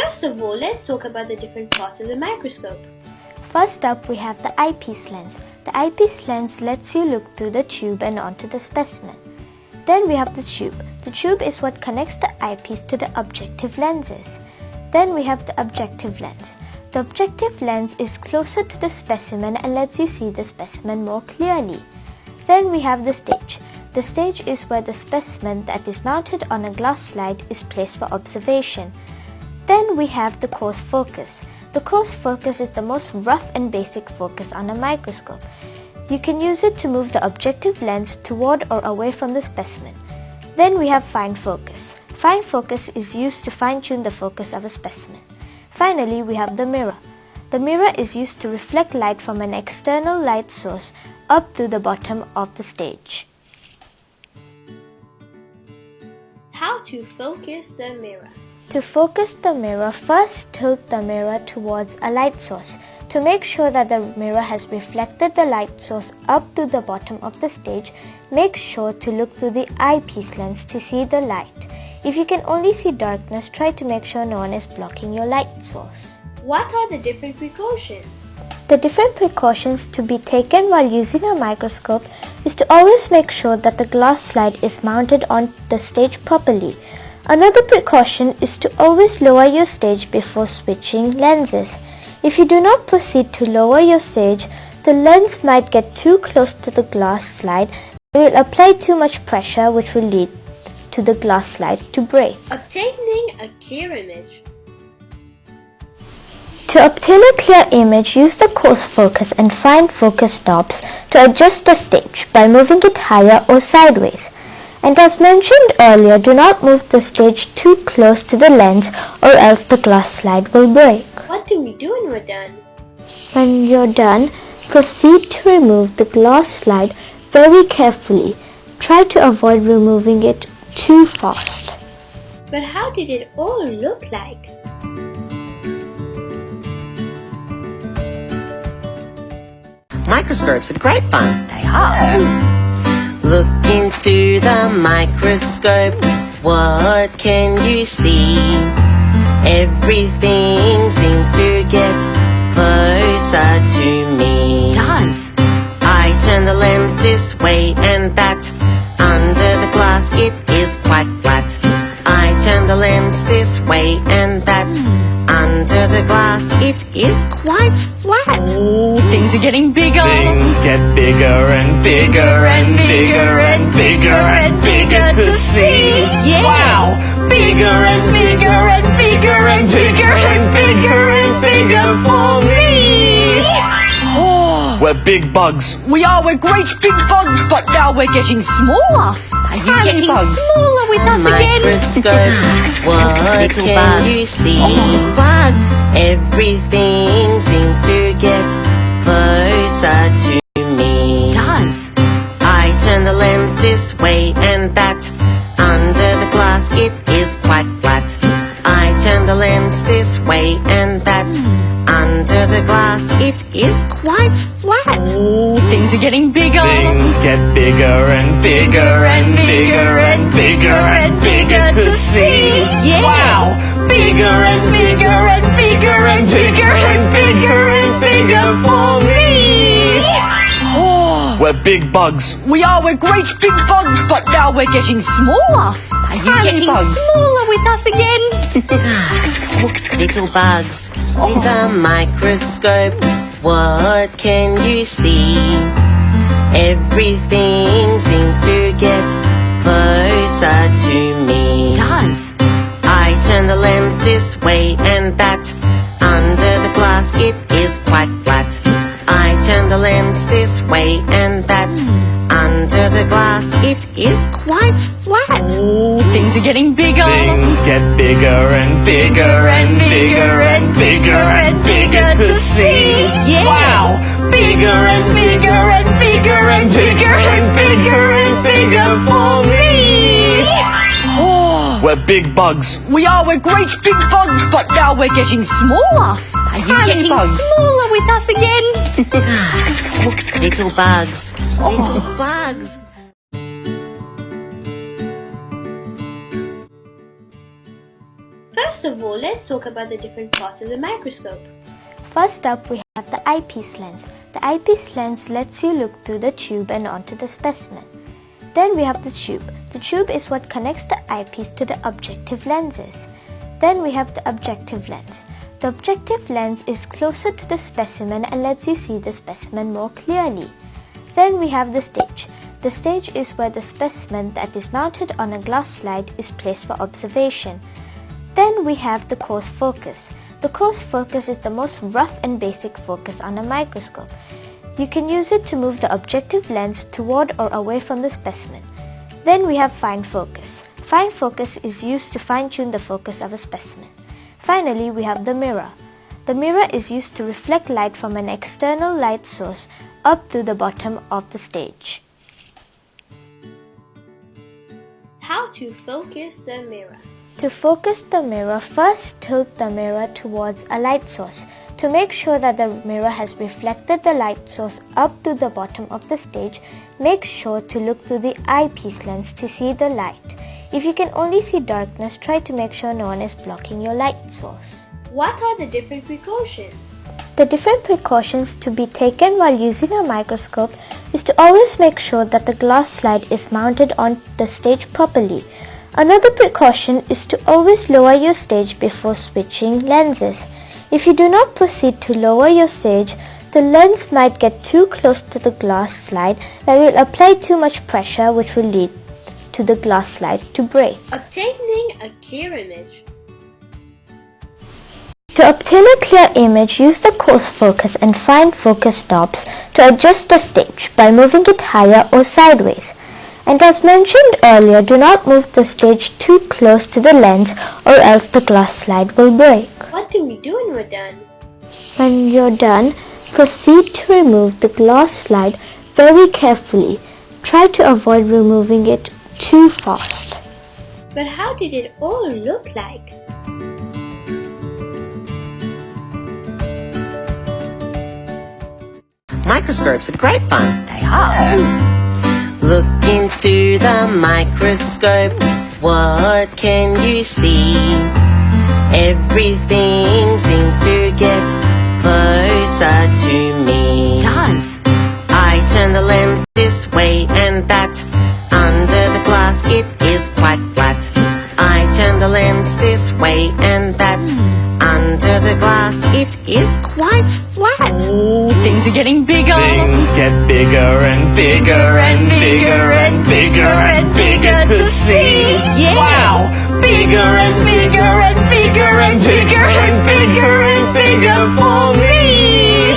First of all, let's talk about the different parts of the microscope. First up, we have the eyepiece lens. The eyepiece lens lets you look through the tube and onto the specimen. Then we have the tube. The tube is what connects the eyepiece to the objective lenses. Then we have the objective lens. The objective lens is closer to the specimen and lets you see the specimen more clearly. Then we have the stage. The stage is where the specimen that is mounted on a glass slide is placed for observation. Then we have the coarse focus. The coarse focus is the most rough and basic focus on a microscope. You can use it to move the objective lens toward or away from the specimen. Then we have fine focus. Fine focus is used to fine-tune the focus of a specimen. Finally, we have the mirror. The mirror is used to reflect light from an external light source up to the bottom of the stage. How to focus the mirror. To focus the mirror, first tilt the mirror towards a light source. To make sure that the mirror has reflected the light source up to the bottom of the stage, make sure to look through the eyepiece lens to see the light. If you can only see darkness, try to make sure no one is blocking your light source. What are the different precautions? The different precautions to be taken while using a microscope is to always make sure that the glass slide is mounted on the stage properly. Another precaution is to always lower your stage before switching lenses. If you do not proceed to lower your stage, the lens might get too close to the glass slide. It will apply too much pressure, which will lead to the glass slide to break. Obtaining a clear image. To obtain a clear image, use the coarse focus and fine focus knobs to adjust the stage by moving it higher or sideways. And as mentioned earlier, do not move the stage too close to the lens or else the glass slide will break. What do we do when we're done? When you're done, proceed to remove the glass slide very carefully. Try to avoid removing it too fast. But how did it all look like? Microscopes are great fun. They are. Look into the microscope, what can you see? Everything seems to get closer to me. It does. I turn the lens this way and that. Under the glass it is quite flat. I turn the lens this way and that. Under the glass it is quite flat. Oh, things are getting bigger. Things get bigger and bigger and bigger and bigger and bigger to see. Yeah. Wow! Bigger and bigger and bigger and bigger and bigger and bigger for me. Oh, We're big bugs. we're great big bugs, but now we're getting smaller. Are you Tiny getting bugs. smaller with us again? Microscope, what can you see? Bug. Everything seems to get closer to me. It does. I turn the lens this way and that. Under the glass it is quite flat. I turn the lens this way and that. Under the glass it is quite flat. Oh, things are getting bigger. Things get bigger and bigger and bigger and bigger and bigger to see. Yeah. Wow! Bigger and bigger and bigger and bigger and bigger and bigger for me. Oh, We're big bugs. we're great big bugs, but now we're getting smaller. Are you Tiny getting bugs. smaller with us again? Little bugs with a microscope, what can you see? Everything seems to get closer to me. It does. I turn the lens this way and that. Under the glass it is quite flat. I turn the lens this way and that. Under the glass it is quite flat. Oh, things are getting bigger. Things get bigger and bigger and bigger and bigger and bigger to see. Yeah. Wow! Bigger and bigger and bigger and bigger and bigger and bigger for me. Oh, We're big bugs. we're great big bugs, but now we're getting smaller. Are you Tiny getting bugs. smaller with us again? Little bugs, little bugs. First of all, let's talk about the different parts of the microscope. First up, we have the eyepiece lens. The eyepiece lens lets you look through the tube and onto the specimen. Then we have the tube. The tube is what connects the eyepiece to the objective lenses. Then we have the objective lens. The objective lens is closer to the specimen and lets you see the specimen more clearly. Then we have the stage. The stage is where the specimen that is mounted on a glass slide is placed for observation. Then we have the coarse focus. The coarse focus is the most rough and basic focus on a microscope. You can use it to move the objective lens toward or away from the specimen. Then we have fine focus. Fine focus is used to fine-tune the focus of a specimen. Finally, we have the mirror. The mirror is used to reflect light from an external light source up to the bottom of the stage. How to focus the mirror. To focus the mirror, first tilt the mirror towards a light source. To make sure that the mirror has reflected the light source up to the bottom of the stage, make sure to look through the eyepiece lens to see the light. If you can only see darkness, try to make sure no one is blocking your light source. What are the different precautions? The different precautions to be taken while using a microscope is to always make sure that the glass slide is mounted on the stage properly. Another precaution is to always lower your stage before switching lenses. If you do not proceed to lower your stage, the lens might get too close to the glass slide that will apply too much pressure, which will lead to the glass slide to break. Obtaining a clear image. To obtain a clear image, use the coarse focus and fine focus knobs to adjust the stage by moving it higher or sideways. And as mentioned earlier, do not move the stage too close to the lens or else the glass slide will break. What do we do when we're done? When you're done, proceed to remove the glass slide very carefully. Try to avoid removing it too fast. But how did it all look like? Microscopes are great fun. They are. Look into the microscope, what can you see? Everything seems to get closer to me. It does. I turn the lens this way and that. Under the glass it is quite flat. I turn the lens this way and that. Under the glass it is quite flat. Oh, things are getting bigger. Things get bigger and bigger and bigger and bigger and bigger to see. Yeah. Wow! Bigger and bigger and bigger and bigger and bigger and bigger for me.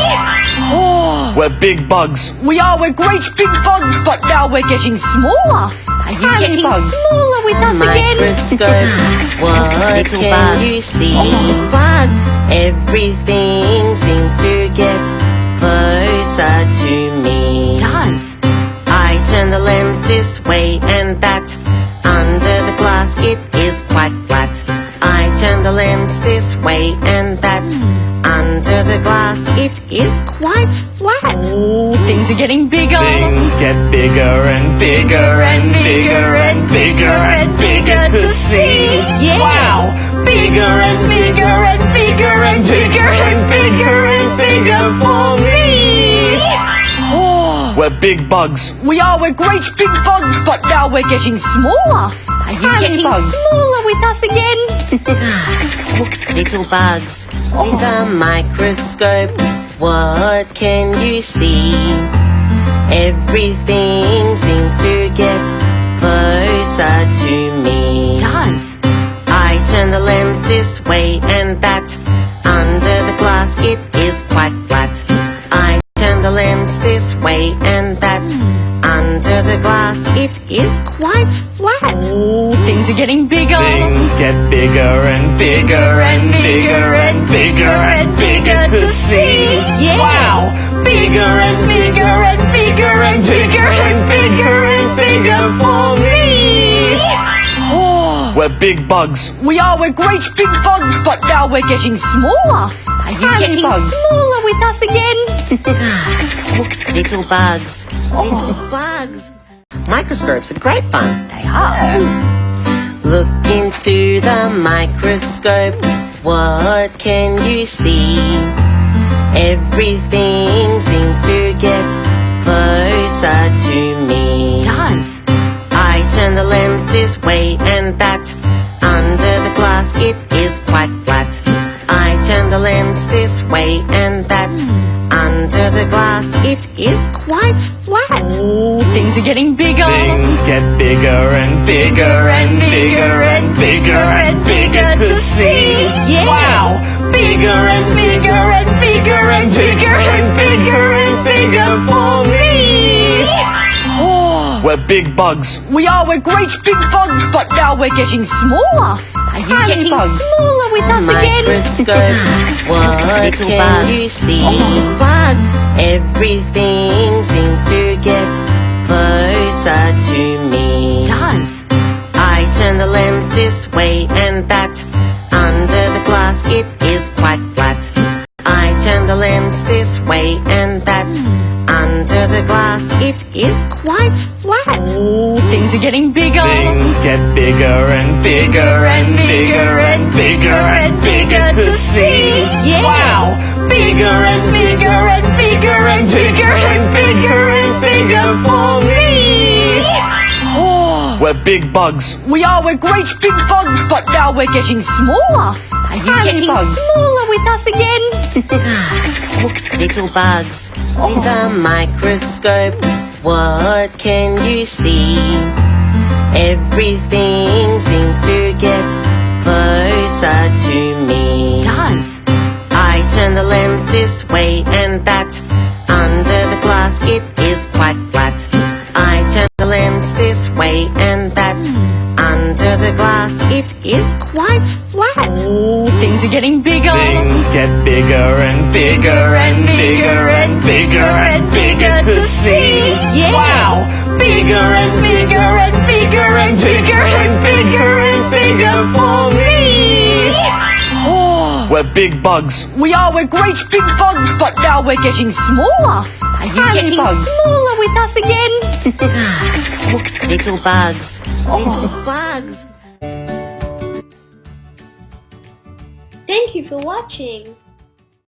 Oh, We're big bugs. we're great big bugs, but now we're getting smaller. Are you Tiny getting bugs. smaller with us again? Microscope, what Little can bugs. you see? Bug. Everything seems to get closer to me. It does. I turn the lens this way and that. Under the glass it is quite flat. I turn the lens this way and that. Under the glass it is quite flat. Oh, things are getting bigger. Things get bigger and bigger and bigger and bigger and bigger to see. Yeah. Wow! Bigger and bigger and bigger and bigger and bigger and bigger for me. Oh, We're big bugs. we're great big bugs, but now we're getting smaller. Are you Tiny getting bugs. smaller with us again? Little bugs with a microscope, what can you see? Everything seems to get closer to me. It does. I turn the lens this way and that. Under the glass it is quite flat. I turn the lens this way and that. Under the glass it is quite flat. Oh, things are getting bigger. Things get bigger and bigger and bigger and bigger and bigger to see. Yeah. Wow! Bigger and bigger and bigger and bigger and bigger and bigger for me. Oh, We're big bugs. we're great big bugs, but now we're getting smaller. Are you Tiny getting bugs. smaller with us again? Little bugs, little bugs. Microscopes are great fun. They are. Look into to the microscope. What can you see? Everything seems to get closer to me. Does. I turn the lens this way and that. Under the glass it is quite flat. I turn the lens this way and that. Under the glass it is quite flat. Oh, things are getting bigger. Things get bigger and bigger and bigger and bigger and bigger to see. Yeah. Wow! Bigger and bigger and bigger and bigger and bigger and bigger for me. Oh, We're big bugs. we're great big bugs, but now we're getting smaller. Are you getting bugs. smaller with us again? Microscope, what can you see? Bug. Everything seems to get closer to me. Does. I turn the lens this way and that. Under the glass it is quite flat. I turn the lens this way and that. Under the glass it is quite flat. Oh, things are getting bigger. Things get bigger and bigger and bigger and bigger and bigger to see. Yeah. Wow! Bigger and bigger and bigger and bigger and bigger and bigger for me. Oh, We're big bugs. we're great big bugs, but now we're getting smaller. Are you getting bugs. smaller with us again? Little bugs, with a microscope, what can you see? Everything seems to get closer to me. Does. I turn the lens this way and that. Under the glass it is quite flat. I turn the lens this way and that. Under the glass it is quite flat. Oh, things are getting bigger. Things get bigger and bigger and bigger and bigger and bigger to see. Yeah. Wow! Bigger and bigger and bigger and bigger and bigger and bigger for me. Oh, We're big bugs. we're great big bugs, but now we're getting smaller. Are you getting bugs. smaller with us again? Little bugs, little bugs. Thank you for watching.